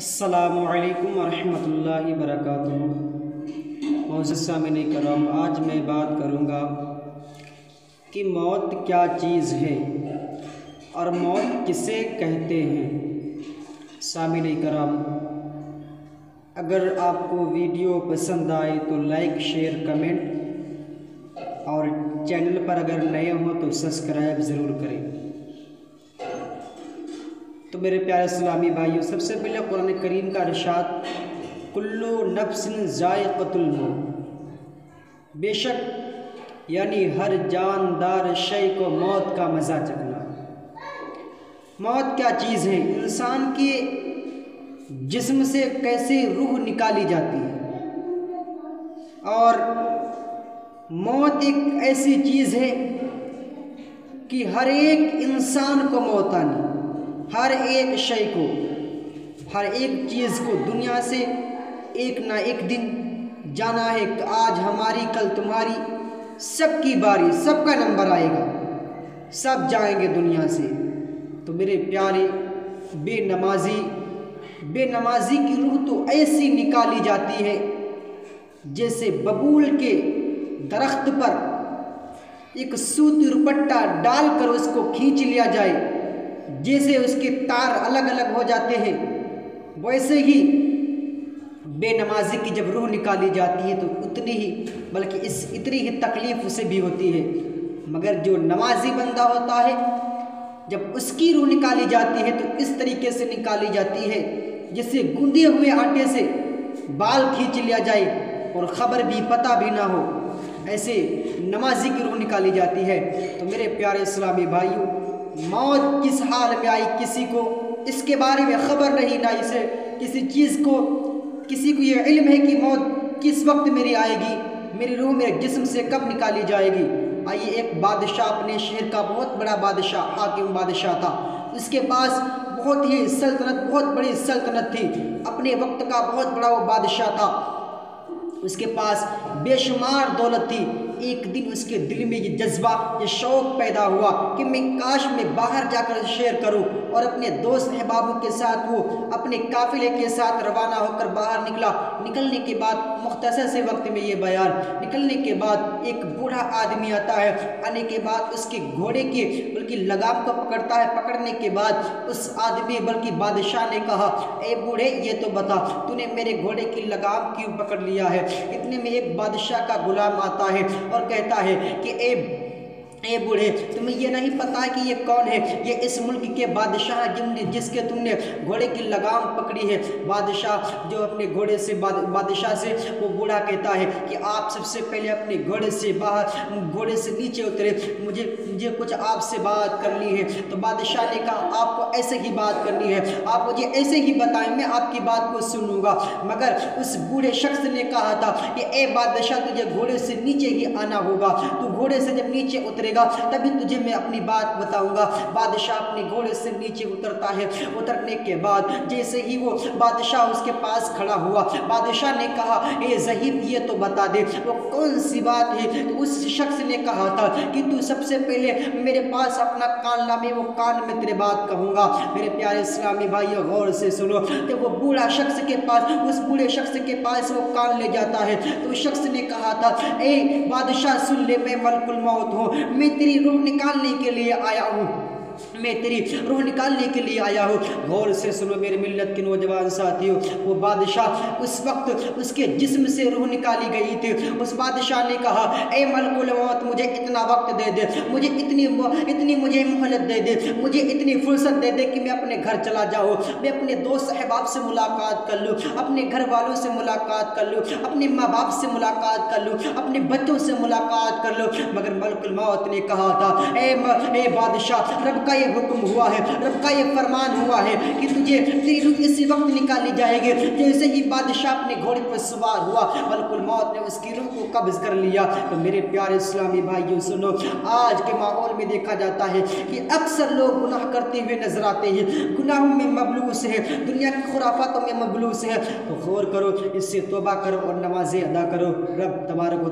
अस्सलामुअलैकुम वरहमतुल्लाहि वबरकातुहू। मोअज़्ज़िज़ सामिईन किराम, आज मैं बात करूँगा कि मौत क्या चीज़ है और मौत किसे कहते हैं। सामिईन किराम, अगर आपको वीडियो पसंद आए तो लाइक, शेयर, कमेंट और चैनल पर अगर नए हो तो सब्सक्राइब ज़रूर करें। तो मेरे प्यारे इस्लामी भाइयों, सबसे पहले कुरान करीम का इरशाद, कुल्लु नफ्सिन ज़ाइक़तुल मौत, बेशक यानी हर जानदार शय को मौत का मज़ा चखना। मौत क्या चीज़ है? इंसान के जिस्म से कैसे रूह निकाली जाती है, और मौत एक ऐसी चीज़ है कि हर एक इंसान को मौत आनी, हर एक शय को, हर एक चीज़ को दुनिया से एक ना एक दिन जाना है। आज हमारी, कल तुम्हारी, सबकी बारी, सबका नंबर आएगा, सब जाएंगे दुनिया से। तो मेरे प्यारे बेनमाजी की रूह तो ऐसी निकाली जाती है जैसे बबूल के दरख्त पर एक सूती दुपट्टा डालकर उसको खींच लिया जाए, जैसे उसके तार अलग अलग हो जाते हैं, वैसे ही बेनमाजी की जब रूह निकाली जाती है तो उतनी ही, बल्कि इतनी ही तकलीफ़ उसे भी होती है। मगर जो नमाजी बंदा होता है, जब उसकी रूह निकाली जाती है तो इस तरीके से निकाली जाती है जैसे गूंदे हुए आटे से बाल खींच लिया जाए और ख़बर भी पता भी ना हो, ऐसे नमाजी की रूह निकाली जाती है। तो मेरे प्यारे इस्लामी भाइयों, मौत किस हाल में आई, किसी को इसके बारे में ख़बर नहीं, ना इसे किसी को ये इल्म है कि मौत किस वक्त मेरी आएगी, मेरी रूह मेरे जिस्म से कब निकाली जाएगी। आइए, एक बादशाह, अपने शहर का बहुत बड़ा बादशाह, हाकिम बादशाह था। उसके पास बहुत बड़ी सल्तनत थी, अपने वक्त का बहुत बड़ा वो बादशाह था। उसके पास बेशुमार दौलत थी। एक दिन उसके दिल में ये जज्बा, ये शौक़ पैदा हुआ कि मैं काश मैं बाहर जाकर शेयर करूं, और अपने दोस्त अहबाबों के साथ वो अपने काफ़िले के साथ रवाना होकर बाहर निकला। निकलने के बाद, मुख्तसर से वक्त में ये बयान, निकलने के बाद एक बूढ़ा आदमी आता है। आने के बाद उसके घोड़े के बल्कि लगाम को पकड़ता है। पकड़ने के बाद उस आदमी बल्कि बादशाह ने कहा, ए बूढ़े, ये तो बता, तूने मेरे घोड़े की लगाम क्यों पकड़ लिया है? इतने में एक बादशाह का गुलाम आता है और कहता है कि ए बूढ़े, तुम्हें ये नहीं पता कि ये कौन है? ये इस मुल्क के बादशाह जिसके तुमने घोड़े की लगाम पकड़ी है। बादशाह जो अपने बादशाह से वो बूढ़ा कहता है कि आप सबसे पहले अपने घोड़े से नीचे उतरे, मुझे कुछ आपसे बात करनी है। तो बादशाह ने कहा, आपको ऐसे ही बात करनी है, आप मुझे ऐसे ही बताएं, मैं आपकी बात को सुनूंगा। मगर उस बूढ़े शख्स ने कहा था कि ए बादशाह, तुझे घोड़े से नीचे ही आना होगा, तू घोड़े से जब नीचे उतरेगा तभी तुझे मैं अपनी बात बताऊंगा। बादशाह अपने घोड़े से नीचे उतरता है। उतरने के बाद जैसे ही वो बादशाह उसके पास खड़ा हुआ, बादशाह ने कहा, ए ज़हीब, ये तो बता दे, वो कौन सी बात है? तो उस शख्स ने कहा था कि तू सबसे पहले मेरे पास अपना कान ला, मैं वो कान में तेरे बात कहूँगा। मेरे प्यारे इस्लामी भाइयों, गौर से सुनो। तो वो बूढ़ा शख्स के पास, उस बूढ़े शख्स के पास वो कान ले जाता है। तो उस शख्स ने कहा था, ए बादशाह, सुन ले, मैं मलकुल मौत हूँ, मैं तेरी रूह निकालने के लिए आया हूँ, मैं तेरी रूह निकालने के लिए आया हूँ। गौर से सुनो मेरे मिल्लत के नौजवान साथियों, वो बादशाह, उस वक्त उसके जिस्म से रूह निकाली गई थी। उस बादशाह ने कहा, ए मलकुल मौत, मुझे इतना वक्त दे दे, मुझे इतनी मुझे मोहलत दे दे, मुझे इतनी फुर्सत दे दे कि मैं अपने घर चला जाऊँ, मैं अपने दोस्त अहबाब से मुलाकात कर लूँ, अपने घर वालों से मुलाकात कर लूँ, अपने माँ बाप से मुलाकात कर लूँ, अपने बच्चों से मुलाकात कर लूँ। मगर मलकुल मौत ने कहा था, ए बादशाह, रब का ये हुक्म हुआ है, रब का ये फरमान हुआ है कि तुझे तेरी रूह इसी वक्त निकाली जाएगी। जैसे ही बादशाह अपने घोड़े पर सवार हुआ, मलकुल मौत ने उसकी रूह को कब्ज कर लिया। तो मेरे प्यारे इस्लामी भाइयों सुनो, आज के माहौल में देखा जाता है कि अक्सर लोग गुनाह करते हुए नजर आते हैं, गुनाहों में मबलूस है, दुनिया की खुराफातों में मबलूस है। तो गौर करो, इससे तौबा करो और नमाज़ें अदा करो। रब तबारक